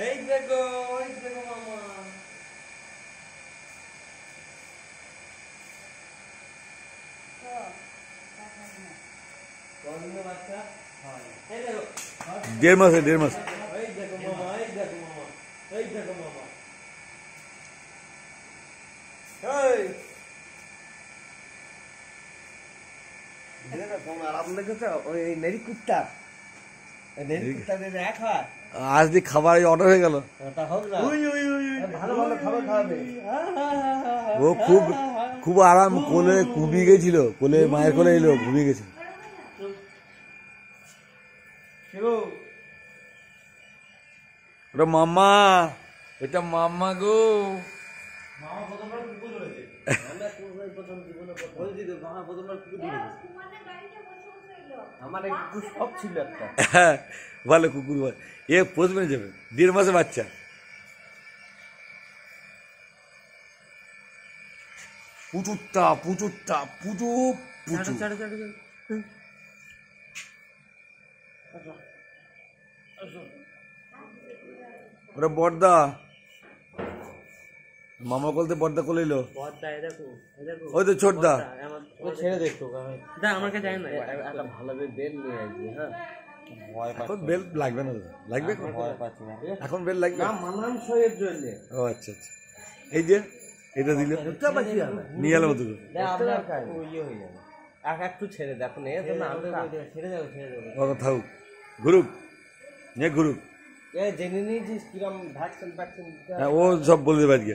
এই দেখো মামা। বাচ্চা দেড় মাসে 1.5 মাস। এই দেখো মামা, এই দেখো মামা, এই দেখো মামা। এই আরাম লেগেছে ওই নেরি কুত্তা, নেরি কুত্তা দিয়ে এক হয়। আজ দি খাবার অর্ডার হয়ে গেল। ওটা হোক না, ভালো ভালো খাবার খাবে। ও খুব খুব আরাম, কোলে ঘুমিয়ে গেছিল, কোলে মায়ের কোলে এলো, ঘুমিয়ে গেছিল। ওটা মামা, এটা মামা গো। মামা প্রথমবার কুকুর ধরেছে। আমরা প্রথম জীবনে বলছি তো মামা প্রথমবার কুকুর ধরেছে। আমার এক কুকুর সব ছিল একটা। ভালো কুকুর, এ পোষ মেনে যাবে, 1.5 মাসে বাচ্চা। পুচুরটা পুচুরটা পুচু পুচু। ওরা বর্দা, মামা বলতে বর্দা কোলে এলো। ওই তো ছোটদা, ছেড়ে দেখতো আমার কাছে যায় না। একটা ভালো বেল নিয়ে আসবি। হ্যাঁ, এখন বেল লাগবে না, লাগবে এখন বেল লাগবে মানানসইয়ের জন্য। ও আচ্ছা আচ্ছা, এই যে এটা দিল, নিয়ে এলাম দুটো। ইয়ে হয়ে যাবে, একটু ছেড়ে দেখুন, ছেড়ে যাবে ছেড়ে যাবে। ও থাকুক, ঘুরুক, নিয়ে ঘুরুক। জেনে নিয়েছিস কিরম ভ্যাকসিন হ্যাঁ, ও সব বলে দেবে আজকে।